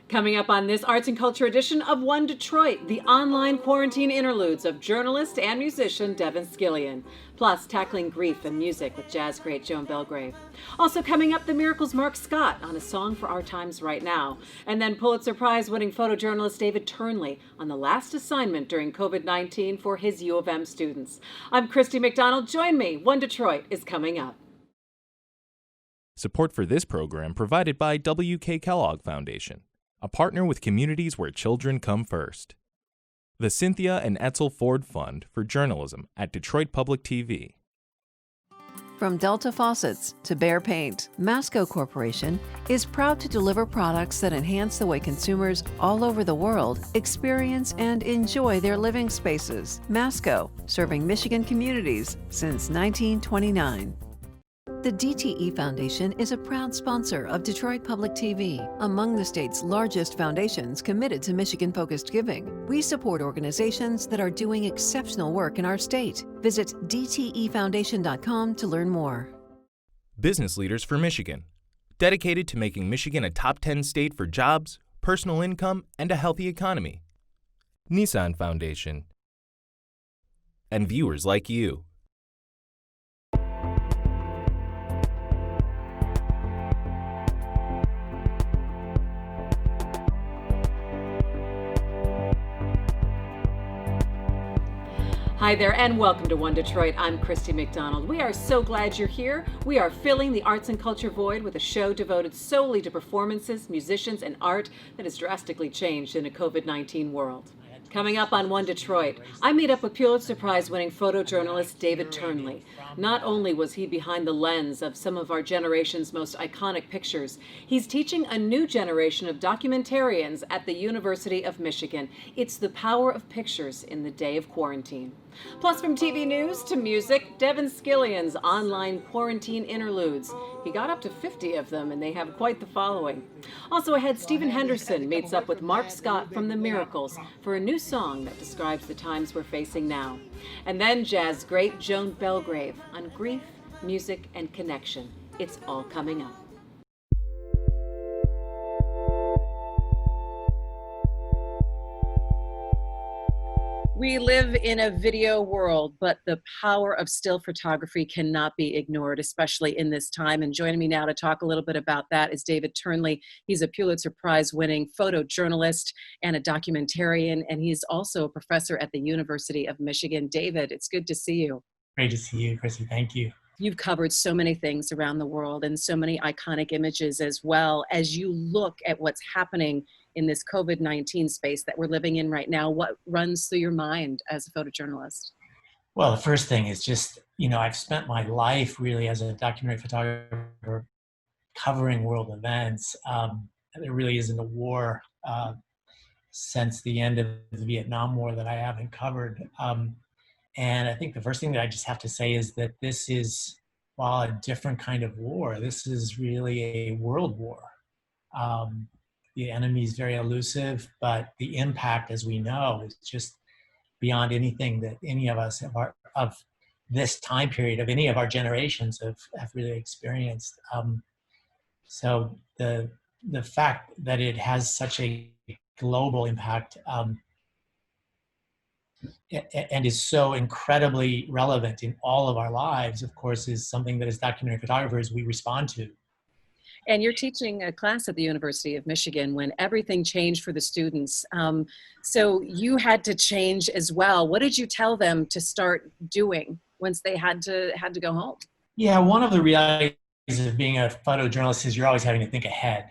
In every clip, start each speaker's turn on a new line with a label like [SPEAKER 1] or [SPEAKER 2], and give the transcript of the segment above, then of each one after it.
[SPEAKER 1] Coming up on this arts and culture edition of One Detroit, the online quarantine interludes of journalist and musician Devin Scillian, plus tackling grief and music with jazz great Joan Belgrave. Also coming up, the Miracles' Mark Scott on a song for our times right now, and then Pulitzer Prize winning photojournalist David Turnley on the last assignment during COVID-19 for his U of M students. I'm Christy McDonald. Join me. One Detroit is coming up.
[SPEAKER 2] Support for this program provided by W.K. Kellogg Foundation, a partner with communities where children come first. The Cynthia and Etzel Ford Fund for Journalism at Detroit Public TV.
[SPEAKER 3] From Delta Faucets to Behr Paint, Masco Corporation is proud to deliver products that enhance the way consumers all over the world experience and enjoy their living spaces. Masco, serving Michigan communities since 1929. The DTE Foundation is a proud sponsor of Detroit Public TV, among the state's largest foundations committed to Michigan-focused giving. We support organizations that are doing exceptional work in our state. Visit dtefoundation.com to learn more.
[SPEAKER 2] Business Leaders for Michigan, dedicated to making Michigan a top 10 state for jobs, personal income, and a healthy economy. Nissan Foundation, and viewers like you.
[SPEAKER 1] Hi there and welcome to One Detroit. I'm Christy McDonald. We are so glad you're here. We are filling the arts and culture void with a show devoted solely to performances, musicians, and art that has drastically changed in a COVID-19 world. Coming up on One Detroit, I meet up with Pulitzer Prize winning photojournalist David Turnley. Not only was he behind the lens of some of our generation's most iconic pictures, he's teaching a new generation of documentarians at the University of Michigan. It's the power of pictures in the day of quarantine. Plus, from TV news to music, Devin Scillian's online quarantine interludes. He got up to 50 of them, and they have quite the following. Also ahead, Stephen Henderson meets up with Mark Scott from The Miracles for a new song that describes the times we're facing now. And then jazz great Joan Belgrave on grief, music, and connection. It's all coming up. We live in a video world, but the power of still photography cannot be ignored, especially in this time. And joining me now to talk a little bit about that is David Turnley. He's a Pulitzer Prize winning photojournalist and a documentarian, and he's also a professor at the University of Michigan. David, it's good to see you.
[SPEAKER 4] Great to see you, Chrissy. Thank you.
[SPEAKER 1] You've covered so many things around the world and so many iconic images as well. As you look at what's happening in this COVID-19 space that we're living in right now, what runs through your mind as a photojournalist?
[SPEAKER 4] Well, the first thing is just, I've spent my life really as a documentary photographer covering world events. There really isn't a war since the end of the Vietnam War that I haven't covered. And I think the first thing that I just have to say is that this is, while a different kind of war, this is really a world war. The enemy is very elusive, but the impact, as we know, is just beyond anything that any of us of this time period, of any of our generations have really experienced. So the fact that it has such a global impact and is so incredibly relevant in all of our lives, of course, is something that as documentary photographers we respond to.
[SPEAKER 1] And you're teaching a class at the University of Michigan when everything changed for the students. So you had to change as well. What did you tell them to start doing once they had to go home? Yeah,
[SPEAKER 4] one of the realities of being a photojournalist is you're always having to think ahead.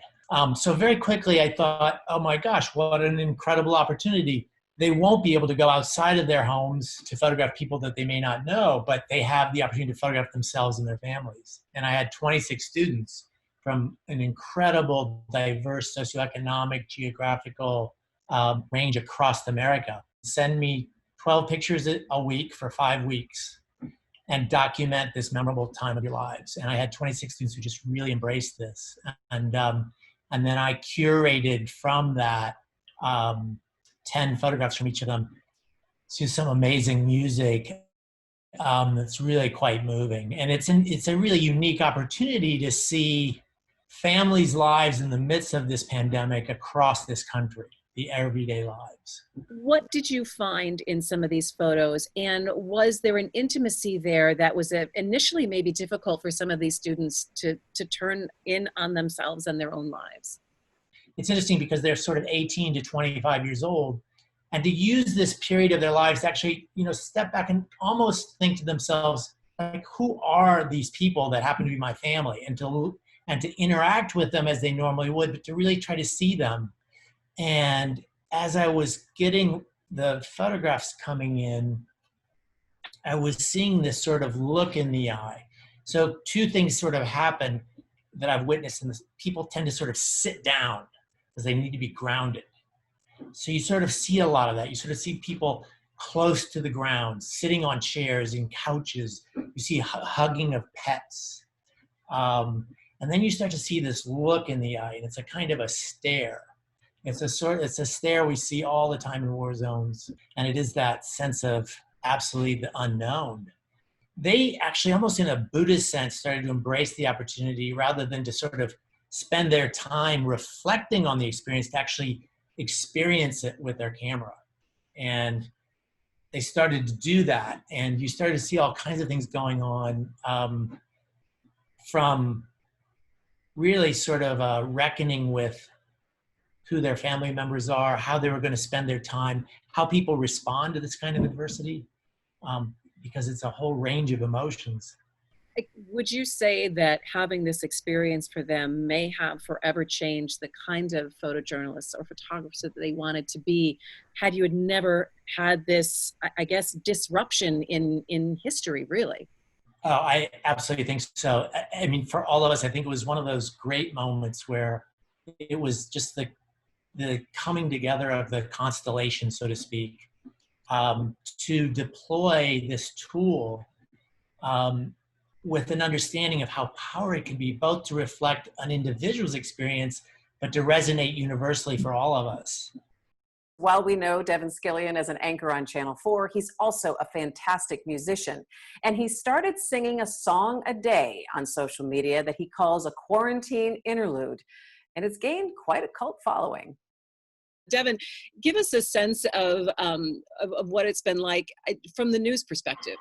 [SPEAKER 4] So very quickly I thought, oh my gosh, what an incredible opportunity. They won't be able to go outside of their homes to photograph people that they may not know, but they have the opportunity to photograph themselves and their families. And I had 26 students from an incredible, diverse socioeconomic, geographical range across America. Send me 12 pictures a week for 5 weeks and document this memorable time of your lives. And I had 26 students who just really embraced this. And then I curated from that 10 photographs from each of them to some amazing music that's really quite moving. And it's a really unique opportunity to see families' lives in the midst of this pandemic across this country, the everyday lives.
[SPEAKER 1] What did you find in some of these photos? And was there an intimacy there that was initially maybe difficult for some of these students to turn in on themselves and their own lives?
[SPEAKER 4] It's interesting because they're sort of 18 to 25 years old, and to use this period of their lives to actually, step back and almost think to themselves, like, who are these people that happen to be my family? And to interact with them as they normally would, but to really try to see them. And as I was getting the photographs coming in, I was seeing this sort of look in the eye. So two things sort of happen that I've witnessed, and people tend to sort of sit down because they need to be grounded. So you sort of see a lot of that. You sort of see people close to the ground, sitting on chairs and couches. You see hugging of pets. And then you start to see this look in the eye, and it's a kind of a stare. It's a stare we see all the time in war zones, and it is that sense of absolutely the unknown. They actually, almost in a Buddhist sense, started to embrace the opportunity rather than to sort of spend their time reflecting on the experience, to actually experience it with their camera. And they started to do that, and you started to see all kinds of things going on, from really sort of reckoning with who their family members are, how they were going to spend their time, how people respond to this kind of adversity, because it's a whole range of emotions.
[SPEAKER 1] Would you say that having this experience for them may have forever changed the kind of photojournalists or photographers that they wanted to be, had you had never had this, I guess, disruption in history, really?
[SPEAKER 4] Oh, I absolutely think so. I mean, for all of us, I think it was one of those great moments where it was just the coming together of the constellation, so to speak, to deploy this tool with an understanding of how powerful it can be, both to reflect an individual's experience, but to resonate universally for all of us.
[SPEAKER 1] While we know Devin Scillian as an anchor on Channel 4, he's also a fantastic musician. And he started singing a song a day on social media that he calls a quarantine interlude. And it's gained quite a cult following. Devin, give us a sense of what it's been like from the news perspective,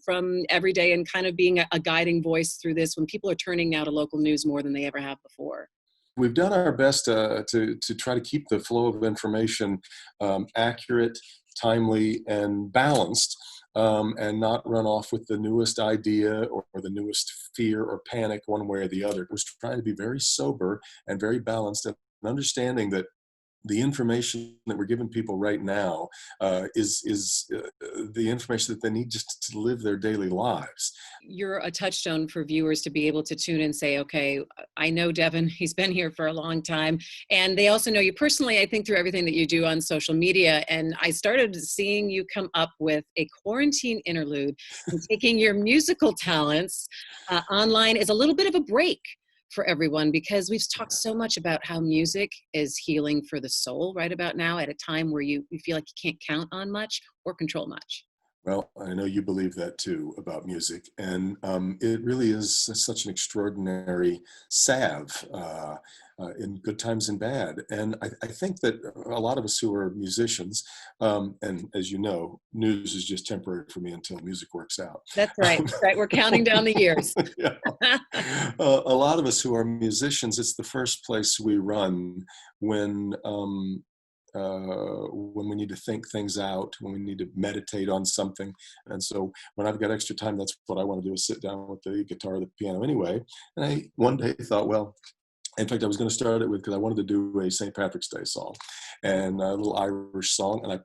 [SPEAKER 1] from every day, and kind of being a guiding voice through this when people are turning now to local news more than they ever have before.
[SPEAKER 5] We've done our best to try to keep the flow of information accurate, timely, and balanced, and not run off with the newest idea or the newest fear or panic one way or the other. It was trying to be very sober and very balanced, and understanding that the information that we're giving people right now is the information that they need just to live their daily lives.
[SPEAKER 1] You're a touchstone for viewers to be able to tune in and say, okay, I know Devin, he's been here for a long time. And they also know you personally, I think, through everything that you do on social media. And I started seeing you come up with a quarantine interlude, and taking your musical talents online is a little bit of a break for everyone, because we've talked so much about how music is healing for the soul right about now, at a time where you feel like you can't count on much or control much.
[SPEAKER 5] Well, I know you believe that too about music, and it really is such an extraordinary salve in good times and bad. And I think that a lot of us who are musicians, and as you know, news is just temporary for me until music works out.
[SPEAKER 1] That's right. Right. We're counting down the years.
[SPEAKER 5] A lot of us who are musicians, it's the first place we run when we need to think things out, when we need to meditate on something. And so when I've got extra time, that's what I want to do, is sit down with the guitar or the piano anyway. And I one day thought, well, in fact, I was going to start it with, because I wanted to do a St. Patrick's Day song and a little Irish song. And I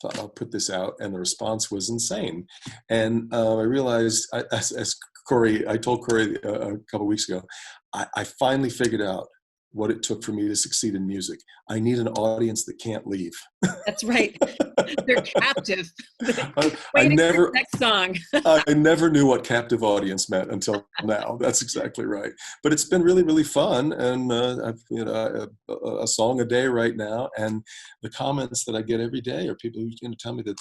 [SPEAKER 5] thought, I'll put this out. And the response was insane. And I realized, as Corey, I told Corey a couple of weeks ago, I finally figured out what it took for me to succeed in music. I need an audience that can't leave.
[SPEAKER 1] That's right. They're captive.
[SPEAKER 5] I
[SPEAKER 1] Waiting for
[SPEAKER 5] never,
[SPEAKER 1] the next song.
[SPEAKER 5] I never knew what captive audience meant until now. That's exactly right. But it's been really, really fun, and I've a song a day right now. And the comments that I get every day are people who tell me that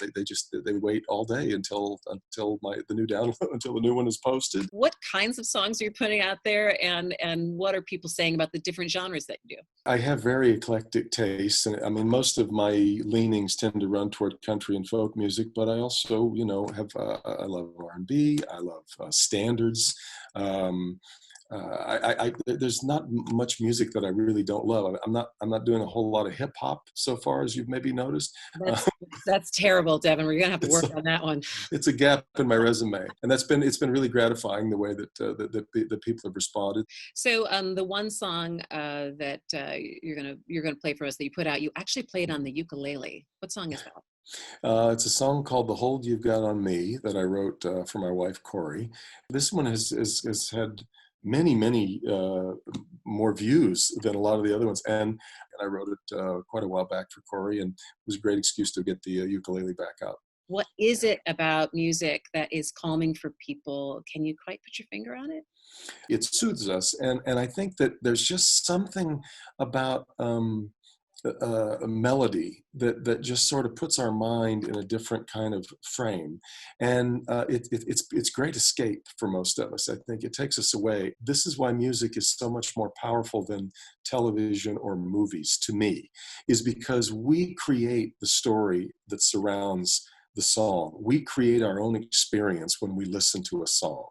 [SPEAKER 5] they wait all day until the new download, until the new one is posted.
[SPEAKER 1] What kinds of songs are you putting out there, and what are people saying about the different genres that you do?
[SPEAKER 5] I have very eclectic tastes, and I mean, most of my leanings tend to run toward country and folk music, but I also, have I love R&B, I love standards. There's not much music that I really don't love. I'm not doing a whole lot of hip hop so far, as you've maybe noticed.
[SPEAKER 1] That's terrible, Devin. We're gonna have to work on that one.
[SPEAKER 5] It's a gap in my resume, and it's been really gratifying the way that the people have responded.
[SPEAKER 1] So the one song that you're gonna play for us that you put out, you actually played on the ukulele. What song is that?
[SPEAKER 5] It's a song called "The Hold You've Got on Me" that I wrote for my wife Corey. This one has had many more views than a lot of the other ones, and I wrote it quite a while back for Corey, and it was a great excuse to get the ukulele back out.
[SPEAKER 1] What is it about music that is calming for people? Can you quite put your finger on it?
[SPEAKER 5] It soothes us, and I think that there's just something about a melody that just sort of puts our mind in a different kind of frame, and it's great escape for most of us. I think it takes us away. This is why music is so much more powerful than television or movies to me, is because we create the story that surrounds the song. We create our own experience when we listen to a song.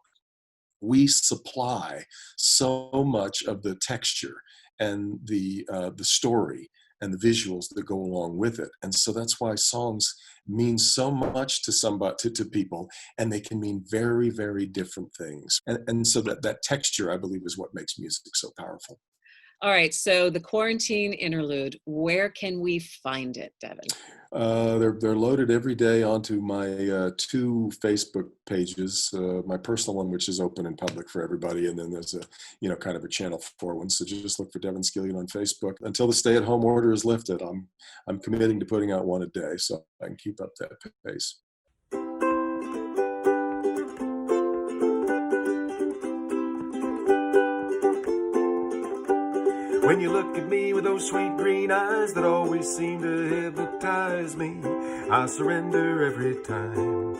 [SPEAKER 5] We supply so much of the texture and the story and the visuals that go along with it. And so that's why songs mean so much to people, and they can mean very, very different things. And so that texture, I believe, is what makes music so powerful.
[SPEAKER 1] All right, so the quarantine interlude, where can we find it, Devin?
[SPEAKER 5] They're loaded every day onto my two Facebook pages, my personal one, which is open and public for everybody, and then there's a kind of a Channel 4 one. So just look for Devin Scillian on Facebook. Until the stay-at-home order is lifted, I'm committing to putting out one a day, so I can keep up that pace.
[SPEAKER 6] When you look at me with those sweet green eyes that always seem to hypnotize me, I surrender every time.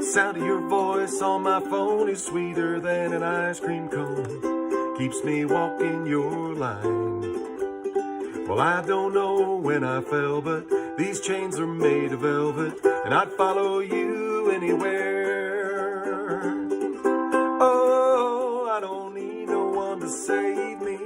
[SPEAKER 6] Sound of your voice on my phone is sweeter than an ice cream cone, keeps me walking your line. Well, I don't know when I fell, but these chains are made of velvet, and I'd follow you anywhere. Oh, I don't need no one to save me.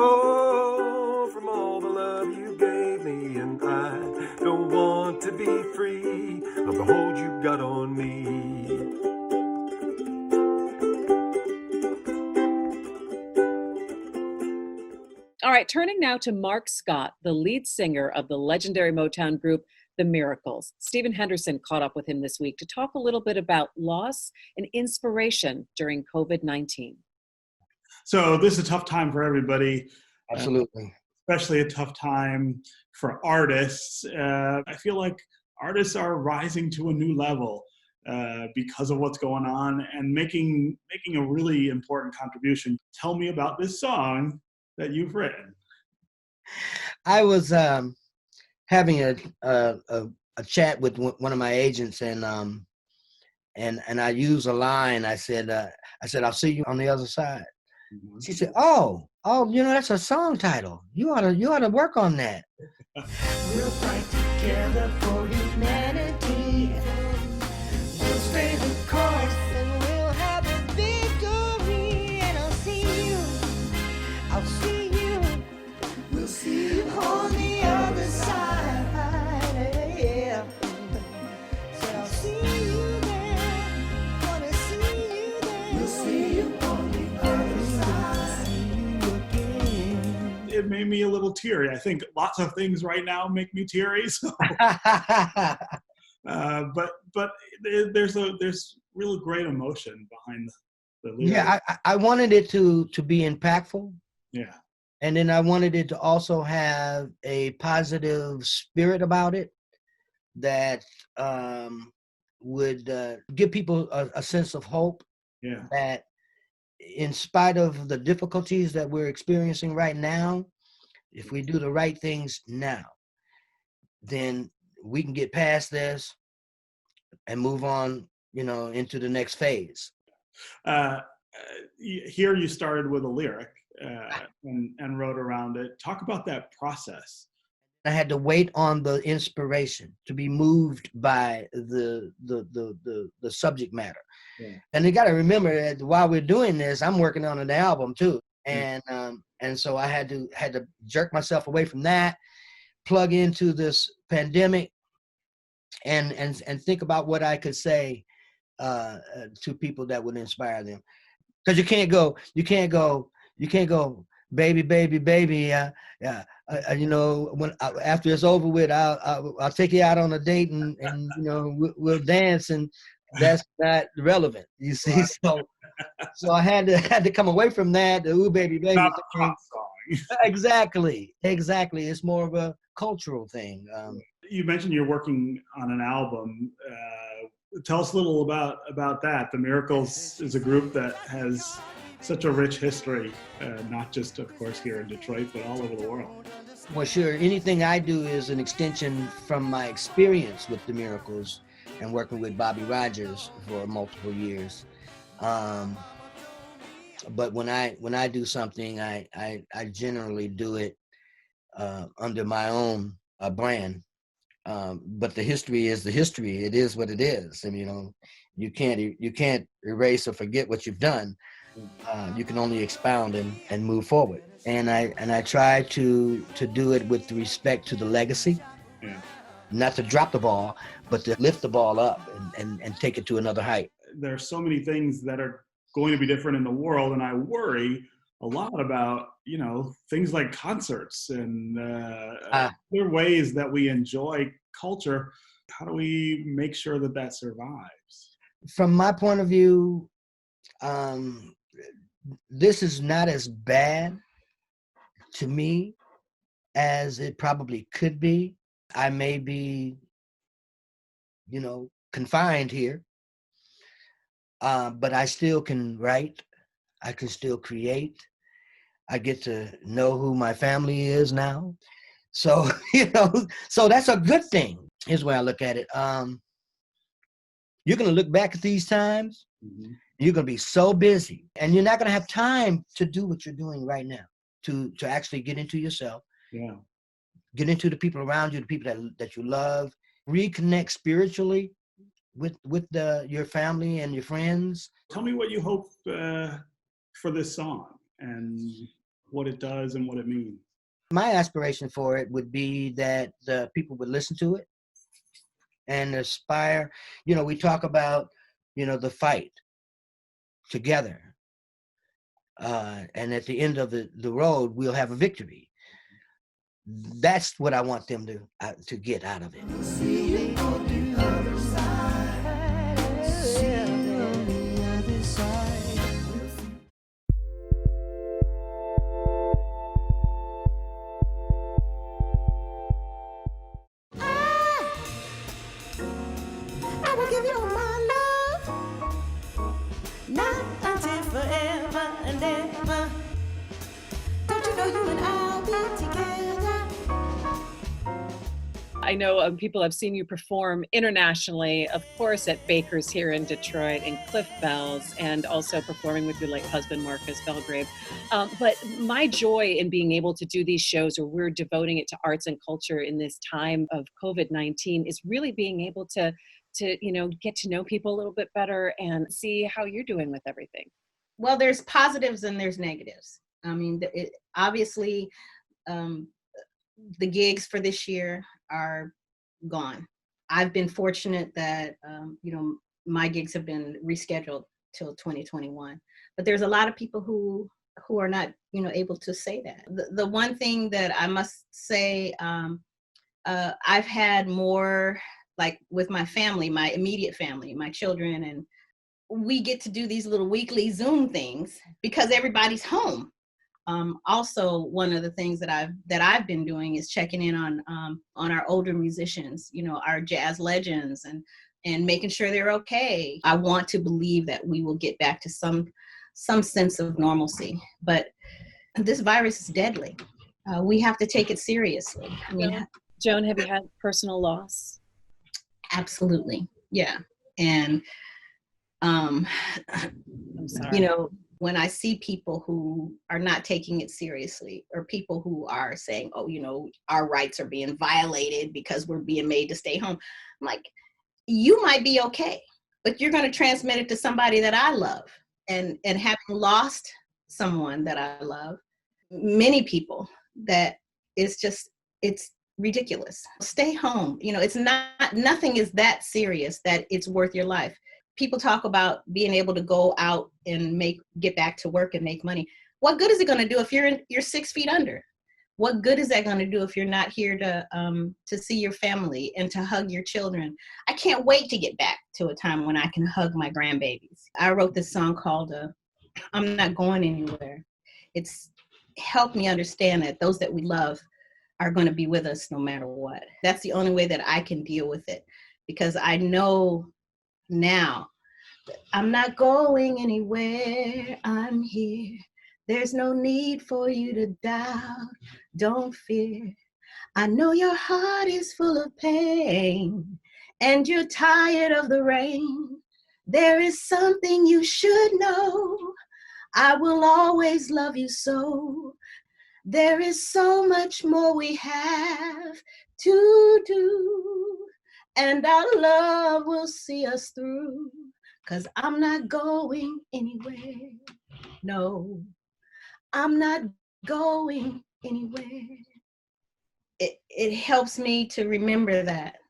[SPEAKER 6] Oh, from all the love you gave me, and I don't want to be free of the hold you got on me.
[SPEAKER 1] All right, turning now to Mark Scott, the lead singer of the legendary Motown group, The Miracles. Stephen Henderson caught up with him this week to talk a little bit about loss and inspiration during COVID-19.
[SPEAKER 7] So this is a tough time for everybody.
[SPEAKER 8] Absolutely.
[SPEAKER 7] Especially a tough time for artists. I feel like artists are rising to a new level because of what's going on and making a really important contribution. Tell me about this song that you've written.
[SPEAKER 8] I was having a chat with one of my agents, and I used a line. I said, I'll see you on the other side. Mm-hmm. She said, oh, that's a song title. You ought to work on that.
[SPEAKER 9] We'll fight together for humanity. We'll stay the course and we'll have a victory. And I'll see you. We'll see you on the other side. Yeah. So I'll see you there. Wanna see you there. We'll see you on the other side.
[SPEAKER 7] It made me a little teary. I think lots of things right now make me teary. So. But there's really great emotion behind the lyrics.
[SPEAKER 8] Yeah, I wanted it to be impactful.
[SPEAKER 7] Yeah.
[SPEAKER 8] And then I wanted it to also have a positive spirit about it. that would give people a sense of hope.
[SPEAKER 7] Yeah.
[SPEAKER 8] That in spite of the difficulties that we're experiencing right now, if we do the right things now, then we can get past this and move on, into the next phase.
[SPEAKER 7] Here you started with a lyric and wrote around it. Talk about that process.
[SPEAKER 8] I had to wait on the inspiration to be moved by the subject matter.
[SPEAKER 7] Yeah.
[SPEAKER 8] And you got to remember that while we're doing this, I'm working on an album too, and so I had to jerk myself away from that, plug into this pandemic, and think about what I could say to people that would inspire them. Because you can't go, baby, baby, baby. When after it's over with, I'll take you out on a date and we'll dance, and that's not relevant. You see, so I had to come away from that. The ooh baby baby.
[SPEAKER 7] Not a pop song.
[SPEAKER 8] Exactly. It's more of a cultural thing.
[SPEAKER 7] You mentioned you're working on an album. Tell us a little about that. The Miracles is a group that has such a rich history, not just, of course, here in Detroit, but all over the world.
[SPEAKER 8] Well, sure. Anything I do is an extension from my experience with the Miracles and working with Bobby Rogers for multiple years. But when I do something, I generally do it under my own brand. But the history is the history. It is what it is. And you can't erase or forget what you've done. You can only expound and move forward. And I try to do it with respect to the legacy.
[SPEAKER 7] Yeah.
[SPEAKER 8] Not to drop the ball, but to lift the ball up and take it to another height.
[SPEAKER 7] There are so many things that are going to be different in the world, and I worry a lot about things like concerts and other ways that we enjoy culture. How do we make sure that survives?
[SPEAKER 8] From my point of view, this is not as bad to me as it probably could be. I may be, confined here, but I still can write. I can still create. I get to know who my family is now. So, so that's a good thing. Here's where I look at it. You're going to look back at these times. Mm-hmm. You're going to be so busy, and you're not going to have time to do what you're doing right now, to actually get into yourself.
[SPEAKER 7] Yeah.
[SPEAKER 8] Get into the people around you, the people that you love, reconnect spiritually with your family and your friends.
[SPEAKER 7] Tell me what you hope for this song and what it does and what it means.
[SPEAKER 8] My aspiration for it would be that the people would listen to it and aspire. We talk about, the fight together. And at the end of the road, we'll have a victory. That's what I want them to get out of it.
[SPEAKER 9] See you on the other side. See you on the other side. I will give you my love, not until forever and ever. Don't you know you and I'll be together?
[SPEAKER 1] I know people have seen you perform internationally, of course, at Baker's here in Detroit and Cliff Bell's, and also performing with your late husband, Marcus Belgrave. But my joy in being able to do these shows where we're devoting it to arts and culture in this time of COVID-19 is really being able to get to know people a little bit better and see how you're doing with everything.
[SPEAKER 10] Well, there's positives and there's negatives. I mean, obviously, the gigs for this year are gone. I've been fortunate that, my gigs have been rescheduled till 2021, but there's a lot of people who are not, able to say that. The one thing that I must say, I've had more, like with my family, my immediate family, my children, and we get to do these little weekly Zoom things because everybody's home. Also, one of the things that I've been doing is checking in on our older musicians, our jazz legends, and making sure they're okay. I want to believe that we will get back to some sense of normalcy, but this virus is deadly. We have to take it seriously. I mean,
[SPEAKER 11] Joan, have you had personal loss?
[SPEAKER 10] Absolutely, yeah. And
[SPEAKER 11] I'm sorry.
[SPEAKER 10] When I see people who are not taking it seriously, or people who are saying, oh, our rights are being violated because we're being made to stay home, I'm like, you might be okay, but you're going to transmit it to somebody that I love. And having lost someone that I love, many people, that it's ridiculous. Stay home. It's nothing is that serious that it's worth your life. People talk about being able to go out and get back to work and make money. What good is it going to do if you're 6 feet under? What good is that going to do if you're not here to see your family and to hug your children? I can't wait to get back to a time when I can hug my grandbabies. I wrote this song called I'm Not Going Anywhere. It's helped me understand that those that we love are going to be with us no matter what. That's the only way that I can deal with it, because I know now that I'm not going anywhere. I'm here. There's no need for you to doubt. Don't fear. I know your heart is full of pain and you're tired of the rain. There is something you should know. I will always love you so. There is so much more we have to do, and our love will see us through, 'cause I'm not going anywhere. No, I'm not going anywhere. It helps me to remember that,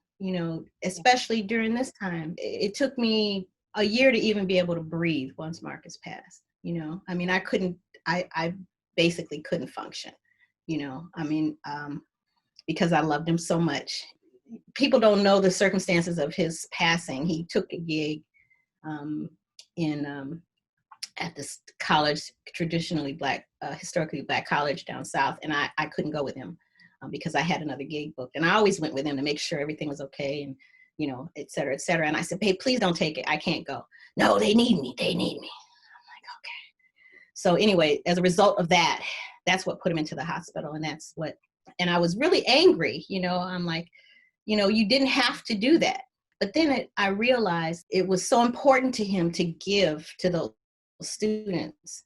[SPEAKER 10] especially during this time. It took me a year to even be able to breathe once Marcus passed. I mean, I basically couldn't function, because I loved him so much. People don't know the circumstances of his passing. He took a gig at this college, traditionally Black, historically Black college down south, and I couldn't go with him because I had another gig booked. And I always went with him to make sure everything was okay, and et cetera, et cetera. And I said, babe, please don't take it. I can't go. No, they need me. They need me. So anyway, as a result of that, that's what put him into the hospital. And I was really angry, I'm like, you didn't have to do that. But then I realized it was so important to him to give to those students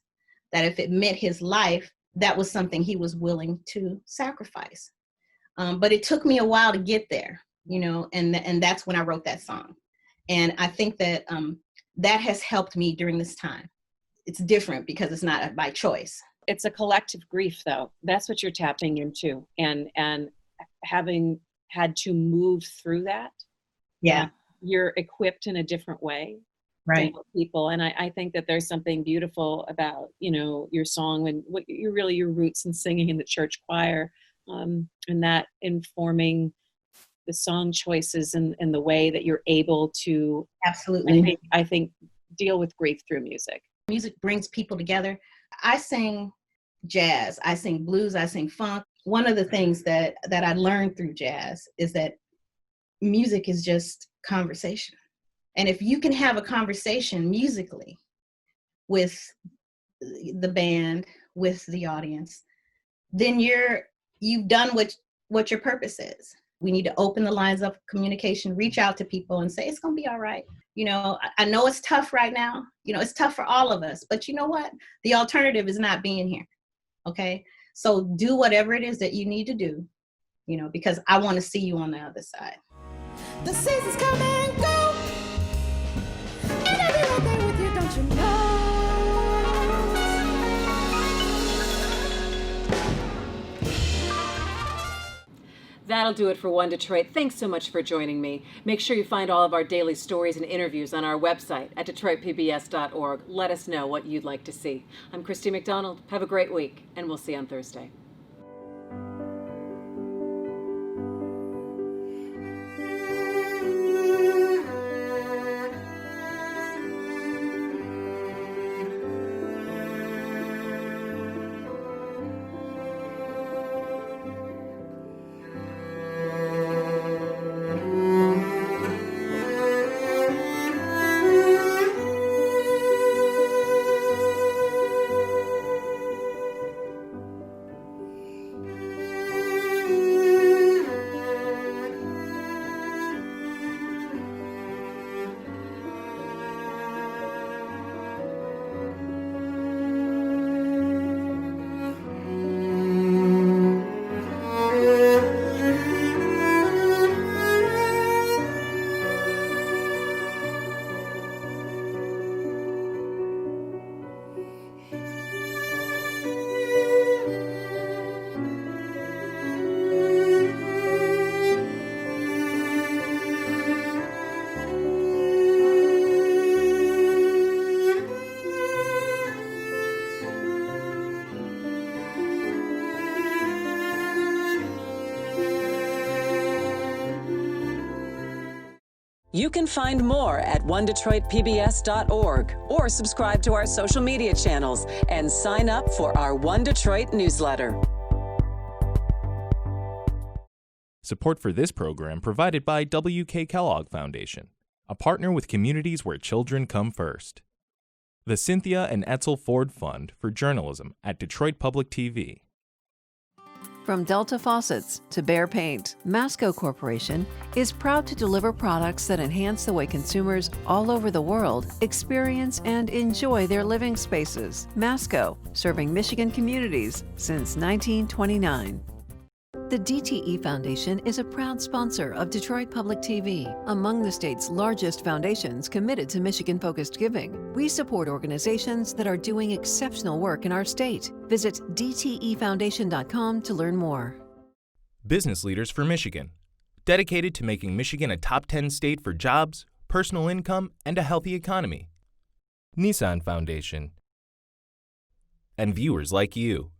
[SPEAKER 10] that if it meant his life, that was something he was willing to sacrifice. But it took me a while to get there, and that's when I wrote that song. And I think that that has helped me during this time. It's different because it's not by choice.
[SPEAKER 11] It's a collective grief, though. That's what you're tapping into, and having had to move through that.
[SPEAKER 10] Yeah,
[SPEAKER 11] you're equipped in a different way,
[SPEAKER 10] right?
[SPEAKER 11] People, and I think that there's something beautiful about your song and what your roots in singing in the church choir, and that informing the song choices and the way that you're able to
[SPEAKER 10] absolutely.
[SPEAKER 11] I think deal with grief through music.
[SPEAKER 10] Music brings people together. I sing jazz, I sing blues, I sing funk. One of the things that I learned through jazz is that music is just conversation. And if you can have a conversation musically with the band, with the audience, then you've done what your purpose is. We need to open the lines of communication, reach out to people and say, it's going to be all right. I know it's tough right now. It's tough for all of us, but you know what? The alternative is not being here. Okay. So do whatever it is that you need to do, because I want to see you on the other side.
[SPEAKER 9] The seasons come and go, and I'll be right there with you, don't you know?
[SPEAKER 1] That'll do it for One Detroit. Thanks so much for joining me. Make sure you find all of our daily stories and interviews on our website at DetroitPBS.org. Let us know what you'd like to see. I'm Christy McDonald. Have a great week, and we'll see you on Thursday.
[SPEAKER 12] You can find more at onedetroitpbs.org or subscribe to our social media channels and sign up for our One Detroit newsletter.
[SPEAKER 2] Support for this program provided by W.K. Kellogg Foundation, a partner with communities where children come first. The Cynthia and Etzel Ford Fund for Journalism at Detroit Public TV.
[SPEAKER 3] From Delta Faucets to Behr Paint, Masco Corporation is proud to deliver products that enhance the way consumers all over the world experience and enjoy their living spaces. Masco, serving Michigan communities since 1929. The DTE Foundation is a proud sponsor of Detroit Public TV, among the state's largest foundations committed to Michigan-focused giving. We support organizations that are doing exceptional work in our state. Visit dtefoundation.com to learn more.
[SPEAKER 2] Business Leaders for Michigan, dedicated to making Michigan a top 10 state for jobs, personal income, and a healthy economy. Nissan Foundation, and viewers like you.